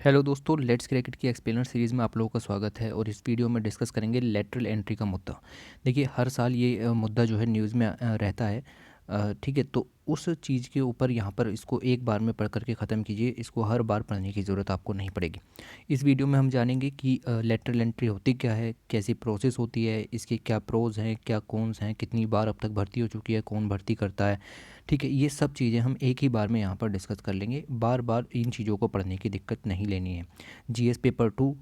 Hello दोस्तों, let's cricket की explainer series में आप लोगों का स्वागत है। और इस वीडियो में डिस्कस करेंगे लेटरल एंट्री का मुद्दा। देखिए, हर साल ये मुद्दा जो है न्यूज़ में रहता है। ठीक है, तो उस चीज़ के ऊपर यहाँ पर इसको एक बार में पढ़ करके ख़त्म कीजिए। इसको हर बार पढ़ने की ज़रूरत आपको नहीं पड़ेगी। इस वीडियो में हम जानेंगे कि लेटरल एंट्री होती क्या है, कैसी प्रोसेस होती है, इसके क्या प्रोज हैं, क्या कॉन्स हैं, कितनी बार अब तक भर्ती हो चुकी है, कौन भर्ती करता है। ठीक है, ये सब चीज़ें हम एक ही बार में यहाँ पर डिस्कस कर लेंगे। बार बार इन चीज़ों को पढ़ने की दिक्कत नहीं लेनी है। जीएस पेपर 2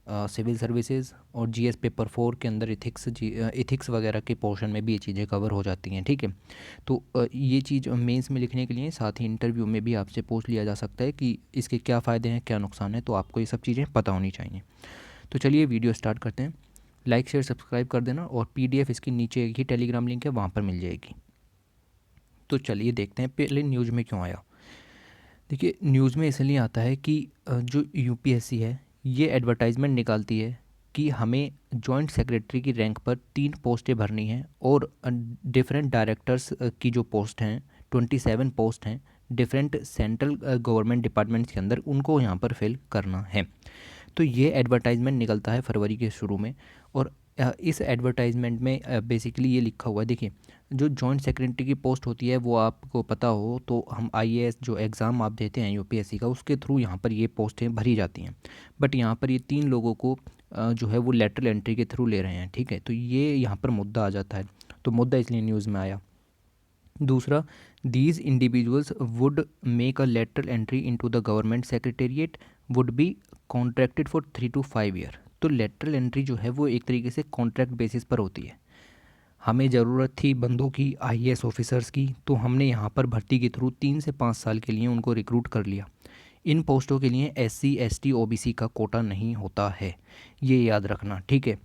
सिविल सर्विसेज और जीएस पेपर 4 के अंदर इथिक्स वगैरह के पोर्शन में भी ये चीज़ें कवर हो जाती हैं। ठीक है, तो ये चीज़ मेंस में लिखने के लिए, साथ ही इंटरव्यू में भी आपसे पूछ लिया जा सकता है कि इसके क्या फ़ायदे हैं, क्या नुकसान है, तो आपको ये सब चीज़ें पता होनी चाहिए। तो चलिए वीडियो स्टार्ट करते हैं। लाइक शेयर सब्सक्राइब कर देना, और पीडीएफ इसकी नीचे एक ही टेलीग्राम लिंक है, वहाँ पर मिल जाएगी। तो चलिए देखते हैं पहले न्यूज़ में क्यों आया। देखिए, न्यूज़ में इसलिए आता है कि जो यूपीएससी है ये एडवर्टाइजमेंट निकालती है कि हमें जॉइंट सेक्रेटरी की रैंक पर 3 पोस्टें भरनी हैं, और डिफरेंट डायरेक्टर्स की जो पोस्ट हैं 27 पोस्ट हैं डिफरेंट सेंट्रल गवर्नमेंट डिपार्टमेंट्स के अंदर, उनको यहाँ पर फिल करना है। तो ये एडवर्टाइजमेंट निकलता है फरवरी के शुरू में। और इस एडवर्टाइजमेंट में बेसिकली ये लिखा हुआ है। देखिए, जो जॉइंट सेक्रेटरी की पोस्ट होती है वो आपको पता हो तो हम आईएएस जो एग्ज़ाम आप देते हैं यूपीएससी का, उसके थ्रू यहाँ पर ये पोस्टें भरी जाती हैं। बट यहाँ पर ये 3 लोगों को जो है वो लेटरल एंट्री के थ्रू ले रहे हैं। ठीक है, तो ये यहाँ पर मुद्दा आ जाता है। तो मुद्दा इसलिए न्यूज़ में आया। दूसरा, these individuals would make a lateral entry into the government secretariat would be contracted for 3 to 5 year. तो लेटरल एंट्री जो है वो एक तरीके से कॉन्ट्रैक्ट बेसिस पर होती है। हमें ज़रूरत थी बंदों की, आईएएस ऑफिसर्स की, तो हमने यहाँ पर भर्ती के थ्रू 3 से 5 साल के लिए उनको रिक्रूट कर लिया। इन पोस्टों के लिए एससी एसटी ओबीसी का कोटा नहीं होता है, ये याद रखना। ठीक है,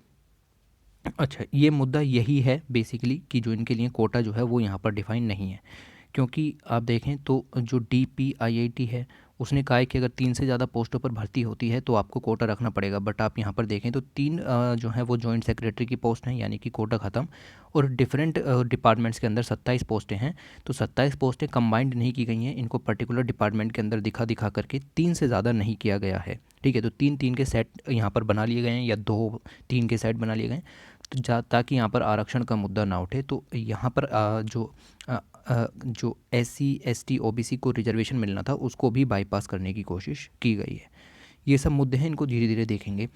अच्छा, ये मुद्दा यही है बेसिकली कि जो इनके लिए कोटा जो है वो यहाँ पर डिफ़ाइन नहीं है। क्योंकि आप देखें तो जो डीपीआईआईटी है उसने कहा है कि अगर 3 से ज़्यादा पोस्टों पर भर्ती होती है तो आपको कोटा रखना पड़ेगा। बट आप यहाँ पर देखें तो 3 जो है वो जॉइंट सेक्रेटरी की पोस्ट हैं, यानी कि कोटा ख़त्म। और डिफरेंट डिपार्टमेंट्स के अंदर 27 पोस्टें हैं। तो 27 पोस्टें कंबाइंड नहीं की गई हैं, इनको पर्टिकुलर डिपार्टमेंट के अंदर दिखा दिखा करके 3 से ज़्यादा नहीं किया गया है। ठीक है, तो 3-3 के सेट यहाँ पर बना लिए गए हैं, या 2-3 के सेट बना लिए गए हैं। तो ताकि यहाँ पर आरक्षण का मुद्दा ना उठे, तो यहाँ पर जो एससी एसटी ओबीसी को रिजर्वेशन मिलना था उसको भी बाईपास करने की कोशिश की गई है। ये सब मुद्दे हैं, इनको धीरे धीरे देखेंगे।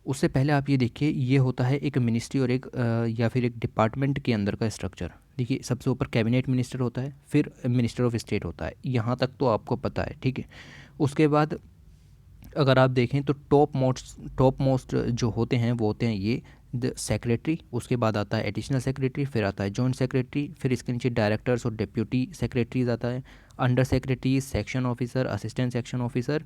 उससे पहले आप ये देखिए, ये होता है एक मिनिस्ट्री और एक या फिर एक डिपार्टमेंट के अंदर का स्ट्रक्चर। देखिए, सबसे ऊपर कैबिनेट मिनिस्टर होता है, फिर मिनिस्टर ऑफ स्टेट होता है, यहाँ तक तो आपको पता है। ठीक है, उसके बाद अगर आप देखें तो टॉप मोस्ट जो होते हैं वो होते हैं ये द सेक्रेटरी। उसके बाद आता है एडिशनल सेक्रेटरी, फिर आता है जॉइंट सेक्रेटरी, फिर इसके नीचे डायरेक्टर्स और डिप्यूटी सेक्रेटरीज आता है। Under secretary, section officer, assistant section officer,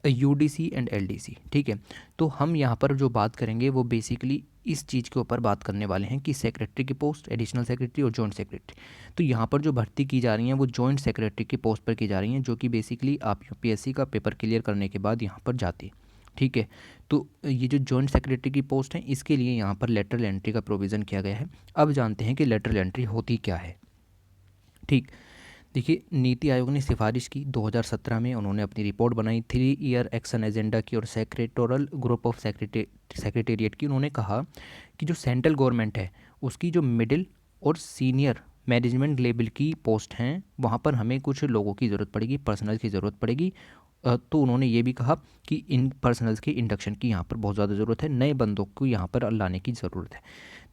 UDC and LDC. ठीक है, तो हम यहाँ पर जो बात करेंगे वो बेसिकली इस चीज़ के ऊपर बात करने वाले हैं कि सेक्रेटरी की पोस्ट, एडिशनल सेक्रेटरी और जॉइंट सेक्रेटरी। तो यहाँ पर जो भर्ती की जा रही हैं वो जॉइंट सेक्रेटरी की पोस्ट पर की जा रही हैं, जो कि बेसिकली आप यूपीएससी का पेपर क्लियर करने के बाद यहाँ पर जाती है। ठीक है, तो ये जो जॉइंट सेक्रेटरी की पोस्ट है इसके लिए यहाँ पर लेटरल एंट्री का प्रोविज़न किया गया है। अब जानते हैं कि लेटरल एंट्री होती क्या है। ठीक, देखिए, नीति आयोग ने सिफारिश की 2017 में, उन्होंने अपनी रिपोर्ट बनाई 3 ईयर एक्शन एजेंडा की और सेक्रेटोरल ग्रुप ऑफ सेक्रेटेरिएट की। उन्होंने कहा कि जो सेंट्रल गवर्नमेंट है उसकी जो मिडिल और सीनियर मैनेजमेंट लेवल की पोस्ट हैं वहाँ पर हमें कुछ लोगों की ज़रूरत पड़ेगी, पर्सनल की ज़रूरत पड़ेगी। तो उन्होंने ये भी कहा कि इन पर्सनल्स के इंडक्शन की यहाँ पर बहुत ज़्यादा ज़रूरत है, नए बंदों को यहाँ पर लाने की ज़रूरत है।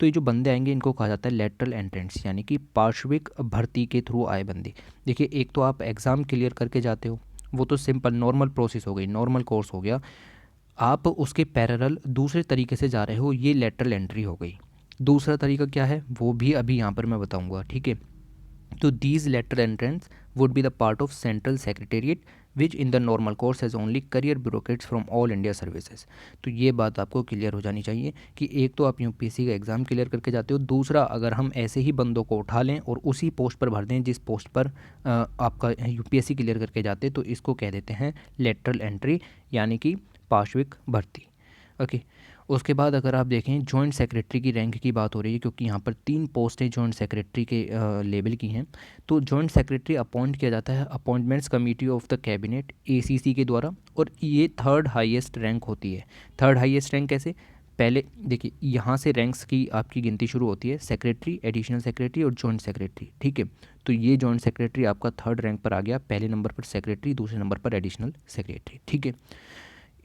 तो ये जो बंदे आएंगे इनको कहा जाता है लेटरल एंट्रेंट्स, यानी कि पार्श्विक भर्ती के थ्रू आए बंदे। देखिए, एक तो आप एग्ज़ाम क्लियर करके जाते हो, वो तो सिंपल नॉर्मल प्रोसेस हो गई, नॉर्मल कोर्स हो गया। आप उसके पैरेलल दूसरे तरीके से जा रहे हो, ये लेटरल एंट्री हो गई। दूसरा तरीका क्या है वो भी अभी यहाँ पर मैं बताऊँगा। ठीक है, तो these lateral entrants would be the part of central secretariat which in the normal course has only career bureaucrats from all India services। तो ये बात आपको क्लियर हो जानी चाहिए कि एक तो आप यूपीएससी का एग्ज़ाम क्लियर करके जाते हो, दूसरा अगर हम ऐसे ही बंदों को उठा लें और उसी पोस्ट पर भर दें जिस पोस्ट पर आपका यूपीएससी क्लियर करके जाते, तो इसको कह देते हैं लेटरल एंट्री, यानी कि पार्श्विक भर्ती। ओके, उसके बाद अगर आप देखें जॉइंट सेक्रेटरी की रैंक की बात हो रही है, क्योंकि यहाँ पर 3 पोस्टें जॉइंट सेक्रेटरी के लेवल की हैं। तो जॉइंट सेक्रेटरी अपॉइंट किया जाता है appointments committee of the cabinet ACC के द्वारा, और ये थर्ड हाईएस्ट रैंक होती है। थर्ड हाईएस्ट रैंक कैसे? पहले देखिए, यहाँ से रैंक्स की आपकी गिनती शुरू होती है, सेक्रेटरी, एडिशनल सेक्रेटरी और जॉइंट सेक्रेटरी। ठीक है, तो ये जॉइंट सेक्रेटरी आपका थर्ड रैंक पर आ गया, पहले नंबर पर सेक्रेटरी, दूसरे नंबर पर एडिशनल सेक्रेटरी। ठीक है,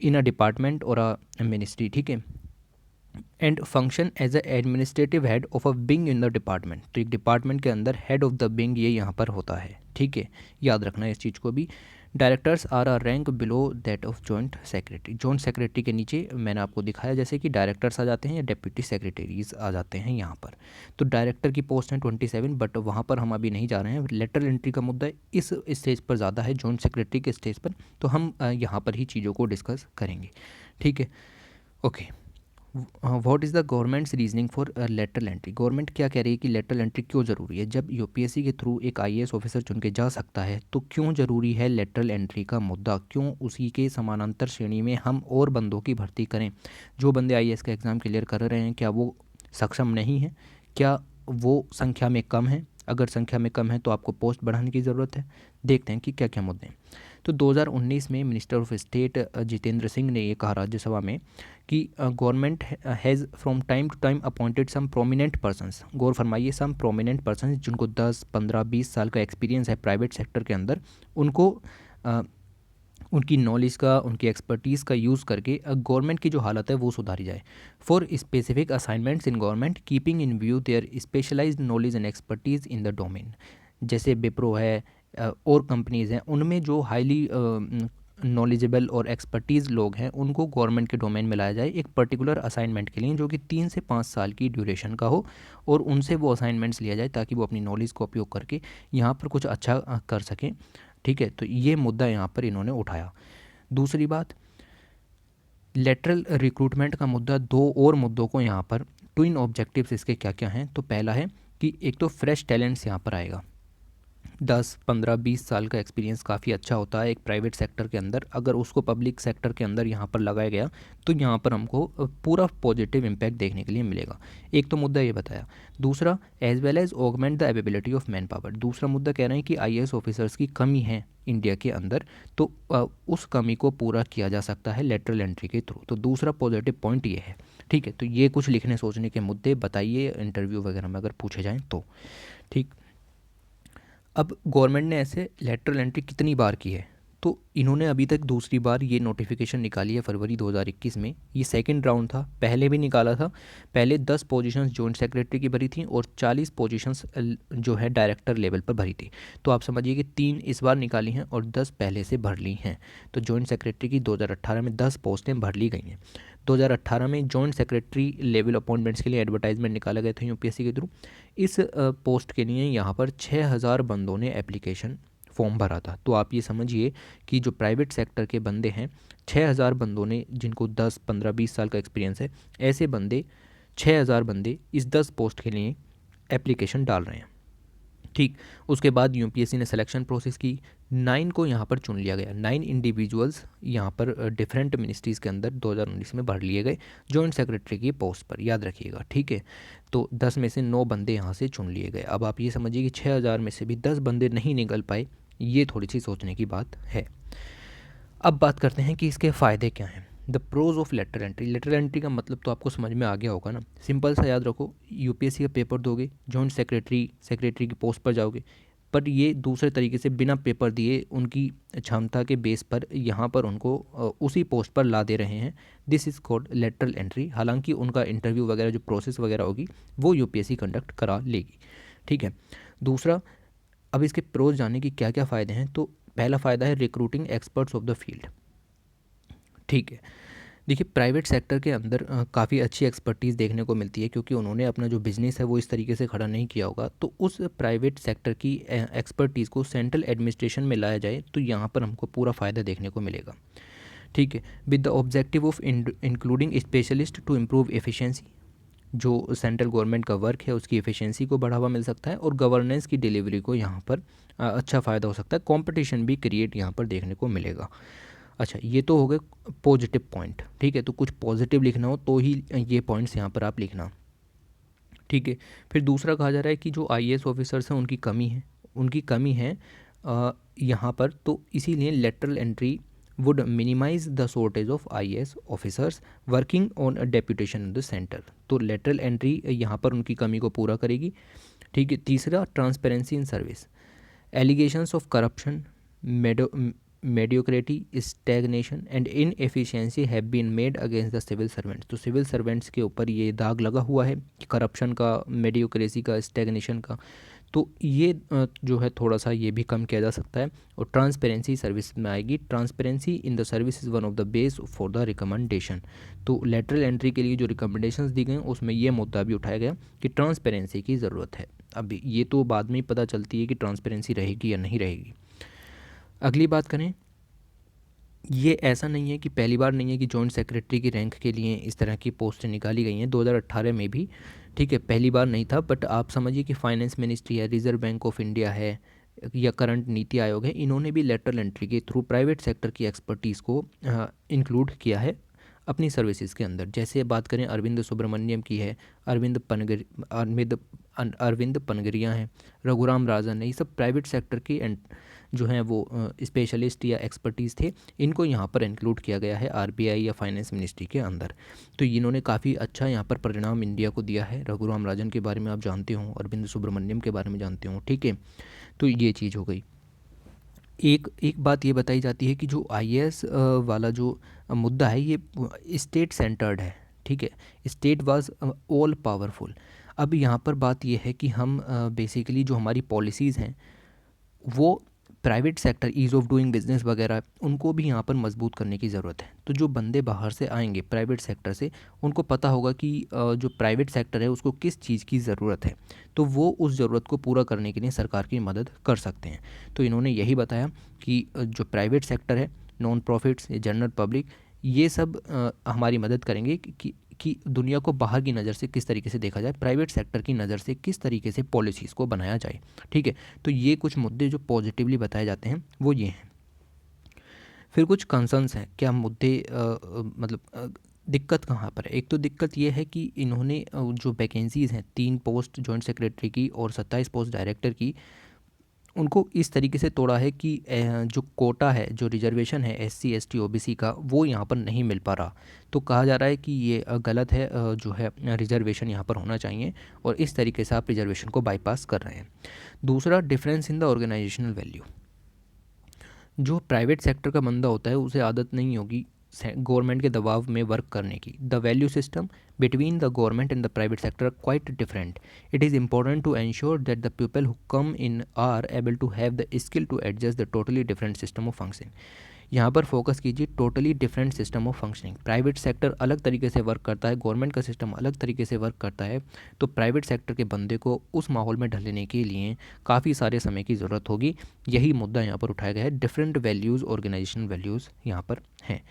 इन अ डिपार्टमेंट और अ मिनिस्ट्री। ठीक है, and function as a administrative head of a wing in the department. तो एक डिपार्टमेंट के अंदर हेड ऑफ द विंग ये यहाँ पर होता है। ठीक है, याद रखना है इस चीज़ को भी। Directors are a rank below that of joint secretary. Joint secretary के नीचे मैंने आपको दिखाया जैसे कि डायरेक्टर्स आ जाते हैं या डेप्यूटी सेक्रेटरीज आ जाते हैं यहाँ पर। तो डायरेक्टर की पोस्ट है 27, बट वहाँ पर हम अभी नहीं जा रहे हैं। लेटरल एंट्री का मुद्दा इस स्टेज पर ज़्यादा है, जॉइंट सेक्रेटरी के स्टेज पर, तो हम यहाँ पर ही चीज़ों को डिस्कस करेंगे। ठीक है, okay. What is the governments reasoning for lateral entry. Government क्या कह रही है कि लेटरल एंट्री क्यों ज़रूरी है? जब यूपीएससी के थ्रू एक आईएएस ऑफिसर चुन के जा सकता है तो क्यों ज़रूरी है लेटरल एंट्री का मुद्दा? क्यों उसी के समानांतर श्रेणी में हम और बंदों की भर्ती करें? जो बंदे आईएएस का एग्ज़ाम क्लियर कर रहे हैं, क्या वो सक्षम नहीं हैं? क्या वो संख्या में कम है? अगर संख्या में कम है तो आपको पोस्ट बढ़ाने की ज़रूरत है। देखते हैं कि क्या क्या मुद्दे हैं। तो 2019 में minister of state Jitendra Singh ने ये कहा राज्यसभा में कि government has from time to time appointed some prominent persons. गौर फरमाइए, सम प्रोमिनेंट पर्सनस जिनको 10, 15, 20 साल का एक्सपीरियंस है प्राइवेट सेक्टर के अंदर, उनको उनकी नॉलेज का, उनकी एक्सपर्टीज़ का यूज़ करके गवर्नमेंट की जो हालत है वो सुधारी जाए। For specific assignments in government keeping in view their specialised knowledge and expertise in the domain. जैसे विप्रो है और कंपनीज़ हैं, उनमें जो हाईली नॉलेजेबल और एक्सपर्टीज़ लोग हैं उनको गवर्नमेंट के डोमेन में लाया जाए एक पर्टिकुलर असाइनमेंट के लिए, जो कि 3 से 5 साल की ड्यूरेशन का हो, और उनसे वो असाइनमेंट्स लिया जाए ताकि वो अपनी नॉलेज का उपयोग करके यहाँ पर कुछ अच्छा कर सकें। ठीक है, तो ये मुद्दा यहाँ पर इन्होंने उठाया। दूसरी बात, लेटरल रिक्रूटमेंट का मुद्दा। दो और मुद्दों को यहाँ पर, ट्विन ऑब्जेक्टिव्स इसके क्या क्या हैं? तो पहला है कि एक तो फ्रेश टैलेंट्स यहाँ पर आएगा। 10, 15, 20 साल का एक्सपीरियंस काफ़ी अच्छा होता है एक प्राइवेट सेक्टर के अंदर, अगर उसको पब्लिक सेक्टर के अंदर यहाँ पर लगाया गया तो यहाँ पर हमको पूरा पॉजिटिव इम्पैक्ट देखने के लिए मिलेगा। एक तो मुद्दा ये बताया। दूसरा, as well as augment the ability of man power. दूसरा मुद्दा कह रहे हैं कि आईएएस ऑफिसर्स की कमी है इंडिया के अंदर, तो उस कमी को पूरा किया जा सकता है लेटरल एंट्री के थ्रू। तो दूसरा पॉजिटिव पॉइंट ये है। ठीक है, तो ये कुछ लिखने सोचने के मुद्दे बताइए इंटरव्यू वगैरह में अगर पूछे जाएँ तो। ठीक, अब गवर्नमेंट ने ऐसे लेटरल एंट्री कितनी बार की है? तो इन्होंने अभी तक दूसरी बार ये नोटिफिकेशन निकाली है फरवरी 2021 में। ये सेकंड राउंड था, पहले भी निकाला था। पहले 10 पोजीशंस जॉइंट सेक्रेटरी की भरी थी और 40 पोजीशंस जो है डायरेक्टर लेवल पर भरी थी। तो आप समझिए कि 3 इस बार निकाली हैं और 10 पहले से भर ली हैं। तो जॉइंट सेक्रेटरी की 2018 में 10 पोस्टें भर ली गई हैं। 2018 में जॉइंट सेक्रेटरी लेवल अपॉइंटमेंट्स के लिए एडवर्टाइजमेंट निकाला गया था यूपीएससी के थ्रू। इस पोस्ट के लिए यहाँ पर 6000 बंदों ने एप्लीकेशन फॉर्म भरा था। तो आप ये समझिए कि जो प्राइवेट सेक्टर के बंदे हैं, 6000 बंदों ने, जिनको 10, 15, 20 साल का एक्सपीरियंस है, ऐसे बंदे 6000 बंदे इस 10 पोस्ट के लिए एप्लीकेशन डाल रहे हैं। ठीक, उसके बाद यूपीएससी ने सिलेक्शन प्रोसेस की। 9 को यहाँ पर चुन लिया गया। 9 इंडिविजुअल्स यहाँ पर डिफरेंट मिनिस्ट्रीज़ के अंदर 2019 में भर लिए गए जॉइंट सेक्रेटरी की पोस्ट पर, याद रखिएगा। ठीक है, तो 10 में से 9 बंदे यहाँ से चुन लिए गए। अब आप ये समझिए कि 6000 में से भी 10 बंदे नहीं निकल पाए, ये थोड़ी सी सोचने की बात है। अब बात करते हैं कि इसके फ़ायदे क्या हैं। The pros of lateral entry. Lateral entry का मतलब तो आपको समझ में आ गया होगा ना, सिंपल सा याद रखो। यूपीएससी का पेपर दोगे, जॉइंट सेक्रेटरी की पोस्ट पर जाओगे, पर ये दूसरे तरीके से बिना पेपर दिए उनकी क्षमता के बेस पर यहाँ पर उनको उसी पोस्ट पर ला दे रहे हैं। This is called lateral entry. हालांकि उनका इंटरव्यू वगैरह जो प्रोसेस वगैरह होगी वो यूपीएससी कंडक्ट करा लेगी। ठीक है, दूसरा, अब इसके प्रोज जानने की क्या क्या फ़ायदे हैं। तो पहला फ़ायदा है recruiting experts of the field. ठीक है, देखिए प्राइवेट सेक्टर के अंदर काफ़ी अच्छी एक्सपर्टीज़ देखने को मिलती है, क्योंकि उन्होंने अपना जो बिज़नेस है वो इस तरीके से खड़ा नहीं किया होगा। तो उस प्राइवेट सेक्टर की एक्सपर्टीज़ को सेंट्रल एडमिनिस्ट्रेशन में लाया जाए तो यहाँ पर हमको पूरा फ़ायदा देखने को मिलेगा। ठीक है, with the objective of including specialist to improve efficiency. जो सेंट्रल गवर्नमेंट का वर्क है उसकी एफिशिएंसी को बढ़ावा मिल सकता है और गवर्नेंस की डिलीवरी को यहाँ पर अच्छा फ़ायदा हो सकता है। कंपटीशन भी क्रिएट यहाँ पर देखने को मिलेगा। अच्छा, ये तो हो गए पॉजिटिव पॉइंट, ठीक है। तो कुछ पॉजिटिव लिखना हो तो ही ये पॉइंट्स यहाँ पर आप लिखना, ठीक है। फिर दूसरा कहा जा रहा है कि जो आईएएस ऑफिसर्स हैं उनकी कमी है यहाँ पर, तो इसीलिए lateral entry would minimise the shortage of IAS officers working on a deputation in the centre. तो लेटरल एंट्री यहाँ पर उनकी कमी को पूरा करेगी, ठीक है। तीसरा, transparency in service, allegations of corruption, mediocrity, stagnation and inefficiency have been made against the civil servants। तो सिविल सर्वेंट्स के ऊपर ये दाग लगा हुआ है करप्शन का, मेडियोक्रेसी का, स्टैग्नेशन का। तो ये जो है थोड़ा सा ये भी कम किया जा सकता है। और ट्रांसपेरेंसी सर्विस में आएगी, transparency in the service is one of the base for the recommendation. तो लेटरल एंट्री के लिए जो रिकमेंडेशंस दी गई उसमें ये मुद्दा भी उठाया गया कि ट्रांसपेरेंसी की ज़रूरत है। अभी ये तो बाद में ही पता चलती है कि ट्रांसपेरेंसी रहेगी या नहीं रहेगी। अगली बात करें, ये ऐसा नहीं है कि पहली बार नहीं है कि जॉइंट सेक्रेटरी की रैंक के लिए इस तरह की पोस्टें निकाली गई हैं, 2018 में भी, ठीक है, पहली बार नहीं था। बट आप समझिए कि फाइनेंस मिनिस्ट्री है, रिजर्व बैंक ऑफ इंडिया है या करंट नीति आयोग है, इन्होंने भी लेटरल एंट्री के थ्रू प्राइवेट सेक्टर की एक्सपर्टीज़ को इंक्लूड किया है अपनी सर्विसेज के अंदर। जैसे बात करें अरविंद सुब्रमण्यम की है, अरविंद पनगरिया हैं, रघुराम राजन है, ये सब प्राइवेट सेक्टर की जो हैं वो स्पेशलिस्ट या एक्सपर्टीज़ थे, इनको यहाँ पर इंक्लूड किया गया है आरबीआई या फाइनेंस मिनिस्ट्री के अंदर। तो इन्होंने काफ़ी अच्छा यहाँ पर परिणाम इंडिया को दिया है। रघुराम राजन के बारे में आप जानते हो, अरविंद सुब्रमण्यम के बारे में जानते हो, ठीक है। तो ये चीज़ हो गई। एक बात ये बताई जाती है कि जो आईएएस वाला जो मुद्दा है ये स्टेट सेंटर्ड है, ठीक है। State was all powerful. अब यहाँ पर बात ये है कि हम बेसिकली जो हमारी पॉलिसीज़ हैं वो private sector, ease of doing business वगैरह, उनको भी यहाँ पर मजबूत करने की ज़रूरत है। तो जो बंदे बाहर से आएंगे प्राइवेट सेक्टर से, उनको पता होगा कि जो प्राइवेट सेक्टर है उसको किस चीज़ की ज़रूरत है, तो वो उस ज़रूरत को पूरा करने के लिए सरकार की मदद कर सकते हैं। तो इन्होंने यही बताया कि जो प्राइवेट सेक्टर है, नॉन प्रॉफिट्स, जनरल पब्लिक, ये सब हमारी मदद करेंगे कि दुनिया को बाहर की नज़र से किस तरीके से देखा जाए, प्राइवेट सेक्टर की नज़र से किस तरीके से पॉलिसीज़ को बनाया जाए, ठीक है। तो ये कुछ मुद्दे जो पॉजिटिवली बताए जाते हैं वो ये हैं। फिर कुछ कंसर्न्स हैं, क्या मुद्दे मतलब दिक्कत कहाँ पर है। एक तो दिक्कत ये है कि इन्होंने जो वैकेंसीज़ हैं, 3 पोस्ट जॉइंट सेक्रेटरी की और 27 पोस्ट डायरेक्टर की, उनको इस तरीके से तोड़ा है कि जो कोटा है, जो रिजर्वेशन है एससी एसटी ओबीसी का, वो यहाँ पर नहीं मिल पा रहा। तो कहा जा रहा है कि ये गलत है, जो है रिजर्वेशन यहाँ पर होना चाहिए, और इस तरीके से आप रिजर्वेशन को बाईपास कर रहे हैं। दूसरा, difference in the organisational value. जो प्राइवेट सेक्टर का बंदा होता है उसे आदत नहीं होगी गवर्नमेंट के दबाव में वर्क करने की। The value system between the government and the private sector quite different. It is important to ensure that the people who come in are able to have the skill to adjust the totally different system of functioning. यहाँ पर focus कीजिए, totally different system of functioning. Private sector अलग तरीके से work करता है, government का system अलग तरीके से वर्क करता है। तो प्राइवेट सेक्टर के बंदे को उस माहौल में ढलने के लिए काफ़ी सारे समय की ज़रूरत होगी। यही मुद्दा यहाँ पर उठाया गया है। डिफरेंट वैल्यूज़, ऑर्गेनाइजेशनल वैल्यूज़ यहाँ पर हैं।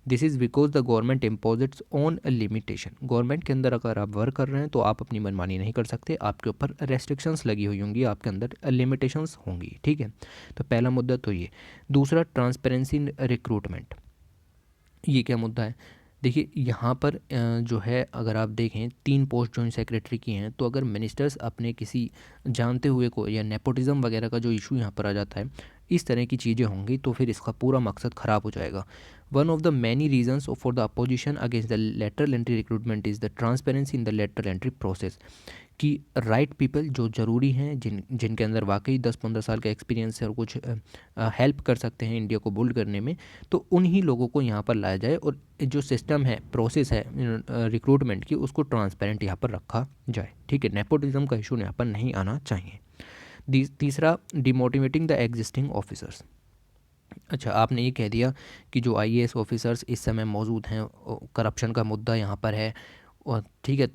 This is because the government imposits on a limitation. Government के अंदर अगर आप वर्क कर रहे हैं तो आप अपनी मनमानी नहीं कर सकते, आपके ऊपर रेस्ट्रिक्शंस लगी हुई होंगी, आपके अंदर लिमिटेशंस होंगी, ठीक है। तो पहला मुद्दा तो ये। दूसरा, ट्रांसपेरेंसी इन रिक्रूटमेंट। ये क्या मुद्दा है, देखिए यहाँ पर जो है अगर आप देखें 3 पोस्ट जॉइंट सेक्रेटरी की हैं, तो अगर मिनिस्टर्स अपने किसी जानते हुए को, या नेपोटिज्म वगैरह का जो इशू यहाँ पर आ जाता है, इस तरह की चीज़ें होंगी, तो फिर इसका पूरा मकसद ख़राब हो जाएगा। One of the many reasons for the opposition against the lateral entry recruitment is the transparency in the lateral entry process. कि राइट पीपल जो ज़रूरी हैं, जिनके अंदर वाकई 10-15 साल का एक्सपीरियंस है और कुछ हेल्प कर सकते हैं इंडिया को बिल्ड करने में, तो उन्हीं लोगों को यहाँ पर लाया जाए, और जो सिस्टम है, प्रोसेस है रिक्रूटमेंट की, उसको ट्रांसपेरेंट यहाँ पर रखा जाए, ठीक है। नेपोटिज्म का इशू यहाँ पर नहीं आना चाहिए। तीसरा, डिमोटिवेटिंग द एग्जिस्टिंग ऑफिसर्स। अच्छा, आपने ये कह दिया कि जो आईएएस ऑफिसर्स इस समय मौजूद हैं, करप्शन का मुद्दा यहाँ पर है, और ठीक है।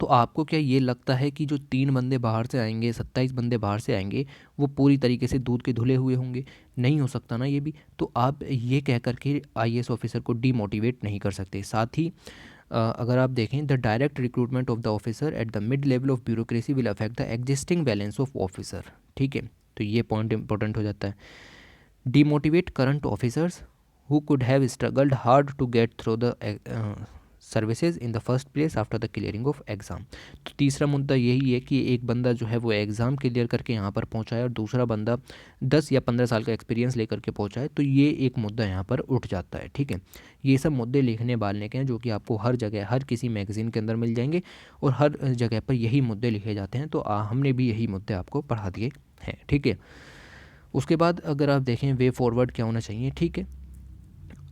तो आपको क्या ये लगता है कि जो 3 बंदे बाहर से आएंगे, 27 बंदे बाहर से आएंगे, वो पूरी तरीके से दूध के धुले हुए होंगे? नहीं हो सकता ना ये भी। तो आप ये कह कर के आईएएस ऑफिसर को डीमोटिवेट नहीं कर सकते। साथ ही अगर आप देखें, the direct recruitment of the officer at the mid level of bureaucracy will affect the existing balance of officer, ठीक है। तो ये पॉइंट इंपॉर्टेंट हो जाता है। Demotivate current officers who could have struggled hard to get through the services in the first place after the clearing of exam. तो तीसरा मुद्दा यही है कि एक बंदा जो है वो एग्ज़ाम क्लियर करके यहाँ पर पहुँचा है और दूसरा बंदा 10 या 15 साल का एक्सपीरियंस लेकर के पहुँचा है, तो ये एक मुद्दा यहाँ पर उठ जाता है। ठीक है, ये सब मुद्दे लिखने वालने के हैं जो कि आपको हर जगह हर किसी मैगज़ीन के अंदर मिल जाएंगे और हर जगह पर यही मुद्दे लिखे जाते हैं। तो हमने भी यही मुद्दे आपको पढ़ा दिए हैं। ठीक है, उसके बाद अगर आप देखें वे फॉरवर्ड क्या होना चाहिए। ठीक है,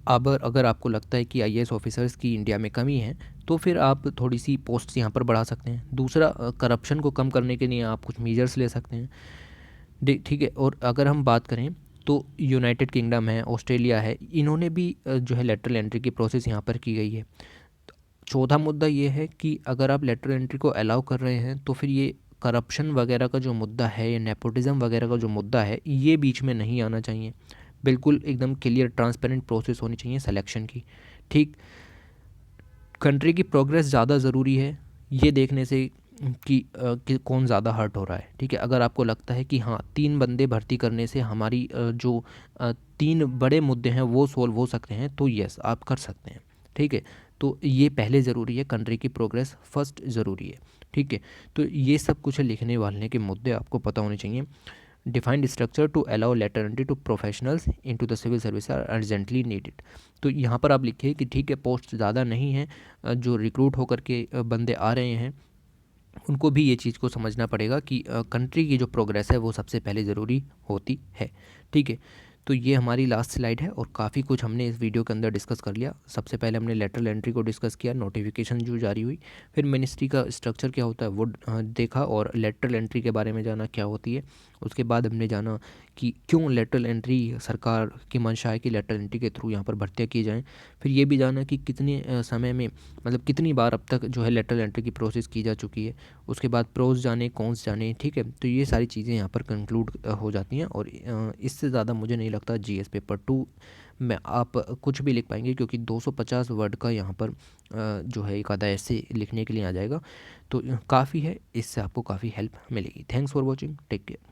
अब अगर आपको लगता है कि आईएएस ऑफिसर्स की इंडिया में कमी है तो फिर आप थोड़ी सी पोस्ट्स यहाँ पर बढ़ा सकते हैं। दूसरा, करप्शन को कम करने के लिए आप कुछ मेजर्स ले सकते हैं। ठीक है, और अगर हम बात करें तो यूनाइटेड किंगडम है, ऑस्ट्रेलिया है, इन्होंने भी जो है लेटरल एंट्री की प्रोसेस यहाँ पर की गई है। चौथा मुद्दा ये है कि अगर आप लेटरल एंट्री को अलाउ कर रहे हैं तो फिर ये करप्शन वगैरह का जो मुद्दा है या नेपोटिज़म वगैरह का जो मुद्दा है ये बीच में नहीं आना चाहिए। बिल्कुल एकदम क्लियर ट्रांसपेरेंट प्रोसेस होनी चाहिए सिलेक्शन की। ठीक, कंट्री की प्रोग्रेस ज़्यादा ज़रूरी है ये देखने से कि कौन ज़्यादा हर्ट हो रहा है। ठीक है, अगर आपको लगता है कि हाँ 3 बंदे भर्ती करने से हमारी जो 3 बड़े मुद्दे हैं वो सोल्व हो सकते हैं तो यस आप कर सकते हैं। ठीक है, तो ये पहले ज़रूरी है, कंट्री की प्रोग्रेस फर्स्ट ज़रूरी है। ठीक है, तो ये सब कुछ लिखने वालने के मुद्दे आपको पता होने चाहिए। Defined structure to allow later entry to professionals into the civil service are urgently needed. तो यहाँ पर आप लिखिए कि ठीक है पोस्ट ज़्यादा नहीं है, जो रिक्रूट होकर के बंदे आ रहे हैं उनको भी ये चीज़ को समझना पड़ेगा कि कंट्री की जो प्रोग्रेस है वो सबसे पहले ज़रूरी होती है। ठीक है, तो ये हमारी लास्ट स्लाइड है और काफ़ी कुछ हमने इस वीडियो के अंदर डिस्कस कर लिया। सबसे पहले हमने लेटरल एंट्री को डिस्कस किया, नोटिफिकेशन जो जारी हुई, फिर मिनिस्ट्री का स्ट्रक्चर क्या होता है वो देखा और लेटरल एंट्री के बारे में जाना क्या होती है। उसके बाद हमने जाना कि क्यों लेटरल एंट्री सरकार की मंशा है कि लेटरल एंट्री के थ्रू यहाँ पर भर्तियाँ की जाएँ। फिर ये भी जाना कि कितने समय में मतलब कितनी बार अब तक जो है लेटरल एंट्री की प्रोसेस की जा चुकी है। उसके बाद प्रोज जाने कॉन्स जाने। ठीक है, तो ये सारी चीज़ें यहाँ पर कंक्लूड हो जाती हैं और इससे ज़्यादा मुझे नहीं लगता जीएस पेपर 2 में आप कुछ भी लिख पाएंगे क्योंकि 250 वर्ड का यहाँ पर जो है एक आधा ऐसे लिखने के लिए आ जाएगा। तो काफ़ी है, इससे आपको काफ़ी हेल्प मिलेगी। Thanks for watching, take care.